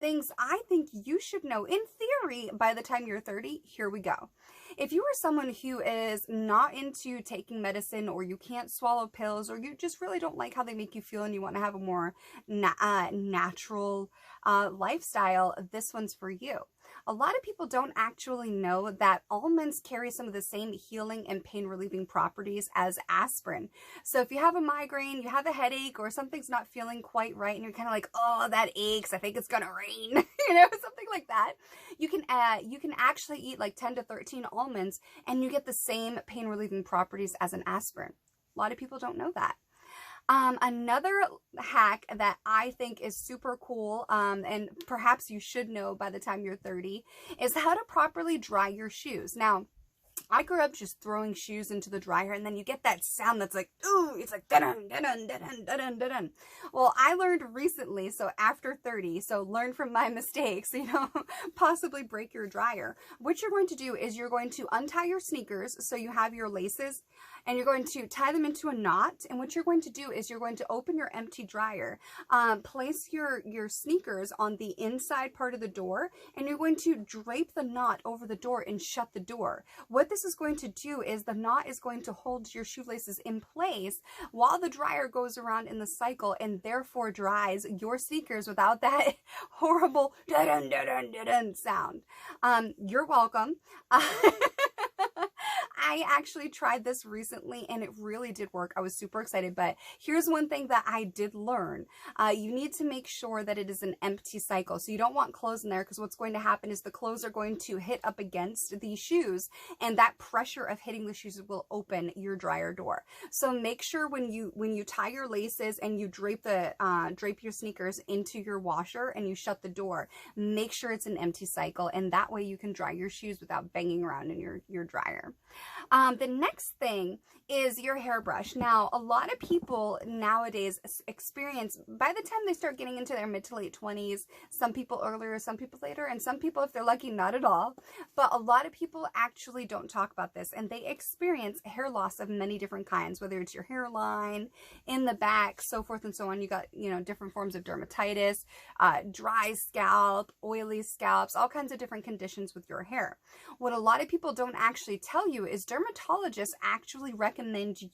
things I think you should know in theory by the time you're 30. Here we go. If you are someone who is not into taking medicine, or you can't swallow pills, or you just really don't like how they make you feel and you want to have a more natural lifestyle, this one's for you. A lot of people don't actually know that almonds carry some of the same healing and pain relieving properties as aspirin. So if you have a migraine, you have a headache, or something's not feeling quite right, and you're kind of like, oh, that aches, I think it's gonna rain, something like that, you can actually eat like 10 to 13 almonds and you get the same pain relieving properties as an aspirin. A lot of people don't know that. Another hack that I think is super cool, and perhaps you should know by the time you're 30, is how to properly dry your shoes. Now, I grew up just throwing shoes into the dryer, and then you get that sound that's like, ooh, it's like dun dun dun dun dun dun dun. Well, I learned recently, so after 30, so learn from my mistakes, possibly break your dryer. What you're going to do is you're going to untie your sneakers, so you have your laces, and you're going to tie them into a knot. And what you're going to do is you're going to open your empty dryer, place your sneakers on the inside part of the door, and you're going to drape the knot over the door and shut the door. What this is going to do is the knot is going to hold your shoelaces in place while the dryer goes around in the cycle, and therefore dries your sneakers without that horrible dun dun dun dun dun sound. You're welcome. I actually tried this recently and it really did work. I was super excited, but here's one thing that I did learn. You need to make sure that it is an empty cycle. So you don't want clothes in there, because what's going to happen is the clothes are going to hit up against the shoes, and that pressure of hitting the shoes will open your dryer door. So make sure when you tie your laces and you drape your sneakers into your washer and you shut the door, make sure it's an empty cycle, and that way you can dry your shoes without banging around in your dryer. The next thing is your hairbrush. Now, a lot of people nowadays experience, by the time they start getting into their mid to late 20s, some people earlier, some people later, and some people, if they're lucky, not at all. But a lot of people actually don't talk about this, and they experience hair loss of many different kinds, whether it's your hairline, in the back, so forth and so on. You got, different forms of dermatitis, dry scalp, oily scalps, all kinds of different conditions with your hair. What a lot of people don't actually tell you is dermatologists actually recommend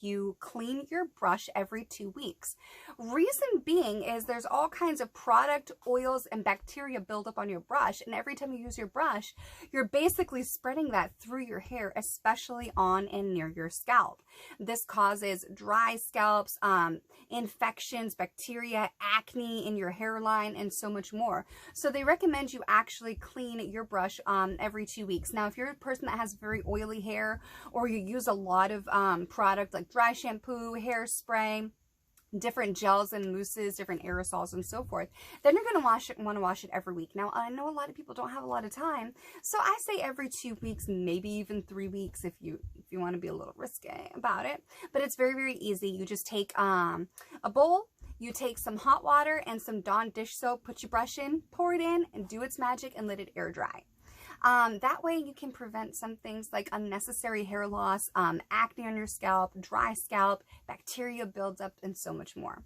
you clean your brush every 2 weeks. Reason being is there's all kinds of product, oils, and bacteria build up on your brush, and every time you use your brush, you're basically spreading that through your hair, especially on and near your scalp. This causes dry scalps, infections, bacteria, acne in your hairline, and so much more. So they recommend you actually clean your brush every 2 weeks. Now, if you're a person that has very oily hair, or you use a lot of product like dry shampoo, hairspray, different gels and mousses, different aerosols, and so forth, then you're going to want to wash it every week. Now, I know a lot of people don't have a lot of time, so I say every 2 weeks, maybe even 3 weeks if you want to be a little risque about it. But it's very, very easy. You just take a bowl, you take some hot water and some Dawn dish soap, put your brush in, pour it in, and do its magic and let it air dry. That way you can prevent some things like unnecessary hair loss, acne on your scalp, dry scalp, bacteria builds up, and so much more.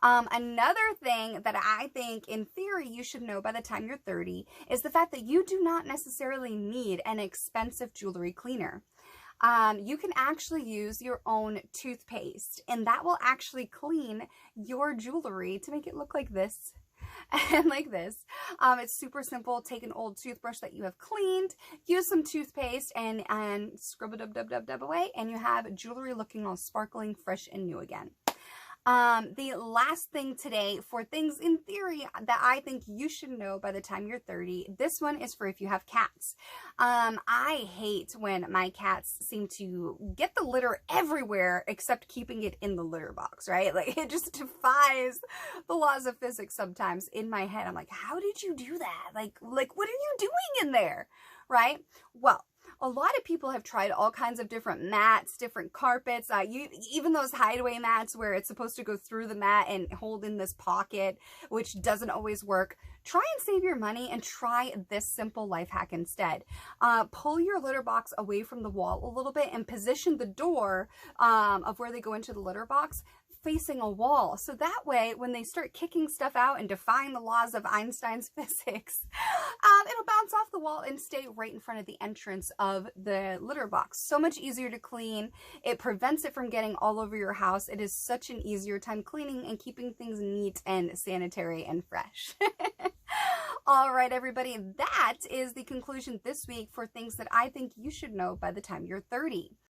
Another thing that I think in theory you should know by the time you're 30 is the fact that you do not necessarily need an expensive jewelry cleaner. You can actually use your own toothpaste, and that will actually clean your jewelry to make it look like this. And like this. It's super simple. Take an old toothbrush that you have cleaned, use some toothpaste, and scrub it dub away, and you have jewelry looking all sparkling, fresh, and new again. The last thing today for things in theory that I think you should know by the time you're 30, this one is for if you have cats. I hate when my cats seem to get the litter everywhere except keeping it in the litter box, right? Like, it just defies the laws of physics sometimes in my head. I'm like, how did you do that? Like what are you doing in there? Right? Well, a lot of people have tried all kinds of different mats, different carpets, even those hideaway mats where it's supposed to go through the mat and hold in this pocket, which doesn't always work. Try and save your money and try this simple life hack instead. Pull your litter box away from the wall a little bit and position the door of where they go into the litter box facing a wall. So that way, when they start kicking stuff out and defying the laws of Einstein's physics, it'll bounce off the wall and stay right in front of the entrance of the litter box. So much easier to clean. It prevents it from getting all over your house. It is such an easier time cleaning and keeping things neat and sanitary and fresh. All right, everybody, that is the conclusion this week for things that I think you should know by the time you're 30.